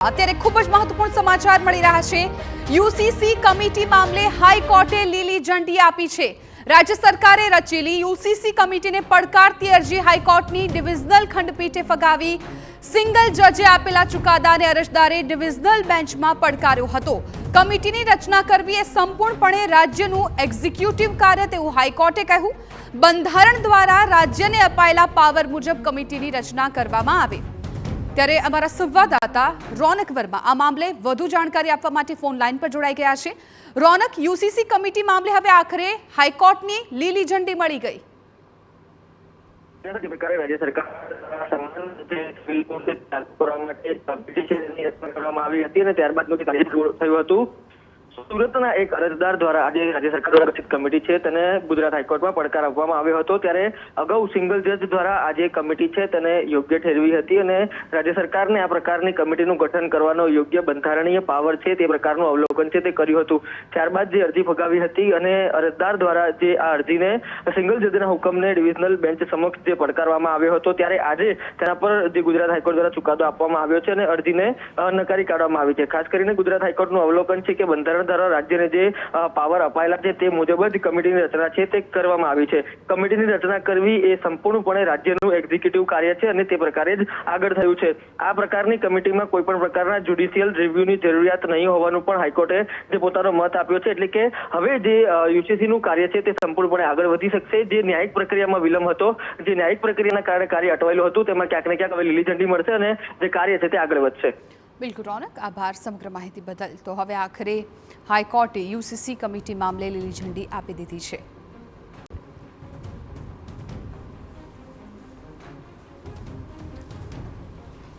અત્યારે ખૂબ જ મહત્વપૂર્ણ સમાચાર મળી રહ્યા છે। યુસીસી કમિટી મામલે હાઈકોર્ટે લીલી ઝંડી આપી છે। રાજ્ય સરકારે રચેલી યુસીસી કમિટીને પડકારતી અરજી હાઈકોર્ટની ડિવિઝનલ ખંડપીઠે ફગાવી। સિંગલ જજે આપેલા ચુકાદાને અરજદારે ડિવિઝનલ બેન્ચમાં પડકાર્યો હતો। કમિટીની રચના કરવી એ સંપૂર્ણપણે રાજ્યનું એક્ઝિક્યુટિવ કાર્ય તેવું હાઈકોર્ટે કહ્યું। બંધારણ દ્વારા રાજ્યને અપાયેલા પાવર મુજબ કમિટીની રચના કરવામાં આવે। ત્યારે અમારા સંવાદદાતા રોનક વર્મા આ મામલે વધુ જાણકારી આપવા માટે ફોન લાઈન પર જોડાઈ ગયા છે। રોનક, યુસીસી કમિટી મામલે હવે આખરે હાઈકોર્ટની લીલી ઝંડી મળી ગઈ। રાજ્ય સરકાર સિવિલ કોર્ટે કરવા માટે પિટિશનની રચના કરવામાં આવી હતી અને ત્યારબાદનું કાર્ય થયું હતું। સુરતના એક અરજદાર દ્વારા આજે રાજ્ય સરકાર દ્વારા રચિત કમિટી છે તેને ગુજરાત હાઈકોર્ટમાં પડકાર આપવામાં આવ્યો હતો। ત્યારે અગાઉ સિંગલ જજ દ્વારા આ જે કમિટી છે તેને યોગ્ય ઠેરવી હતી અને રાજ્ય સરકારને આ પ્રકારની કમિટીનું ગઠન કરવાનો યોગ્ય બંધારણીય પાવર છે તે પ્રકારનું અવલોકન છે તે કર્યું હતું। ત્યારબાદ જે અરજી ફગાવી હતી અને અરજદાર દ્વારા જે આ અરજીને સિંગલ જજના હુકમને ડિવિઝનલ બેન્ચ સમક્ષ જે પડકારવામાં આવ્યો હતો ત્યારે આજે તેના પર જે ગુજરાત હાઈકોર્ટ દ્વારા ચુકાદો આપવામાં આવ્યો છે અને અરજીને નકારી કાઢવામાં આવી છે। ખાસ કરીને ગુજરાત હાઈકોર્ટનું અવલોકન છે કે બંધારણ દ્વારા રાજ્યને જે પાવર અપાયેલા છે તે મુજબ જ કમિટીની રચના છે તે કરવામાં આવી છે। કમિટીની રચના કરવી એ સંપૂર્ણપણે રાજ્યનું એક્ઝિક્યુટિવ કાર્ય છે અને તે પ્રકારે જ આગળ થયું છે। આ પ્રકારની કમિટીમાં કોઈ પણ પ્રકારના જ્યુડિશિયલ રિવ્યુની જરૂરિયાત નહીં હોવાનું પણ હાઈકોર્ટે જે પોતાનો મત આપ્યો છે। એટલે કે હવે જે યુસીસીનું કાર્ય છે તે સંપૂર્ણપણે આગળ વધી શકશે। જે ન્યાયિક પ્રક્રિયામાં વિલંબ હતો, જે ન્યાયિક પ્રક્રિયાના કારણે કાર્ય અટવાયેલું હતું, તેમાં ક્યાંક ને ક્યાંક હવે લીલી ઝંડી મળશે અને જે કાર્ય છે તે આગળ વધશે। બિલકુલ રોનક, આભાર સમગ્ર માહિતી બદલ। તો હવે આખરે હાઈકોર્ટે યુસીસી કમિટી મામલે લીલી ઝંડી આપી દીધી છે।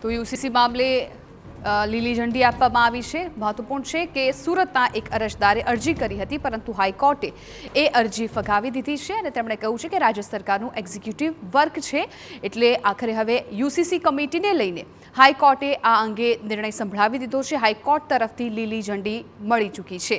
તો યુસીસી મામલે લીલી ઝંડી આપવામાં આવી છે। મહત્વપૂર્ણ છે કે સુરતના એક અરજદારે અરજી કરી હતી પરંતુ હાઈકોર્ટે એ અરજી ફગાવી દીધી છે અને તેમણે કહ્યું છે કે રાજ્ય સરકારનું એક્ઝિક્યુટિવ વર્ક છે એટલે આખરે હવે યુસીસી કમિટીને લઈને હાઈકોર્ટે આ અંગે નિર્ણય સંભળાવી દીધો છે। હાઈકોર્ટ તરફથી લીલી ઝંડી મળી ચૂકી છે।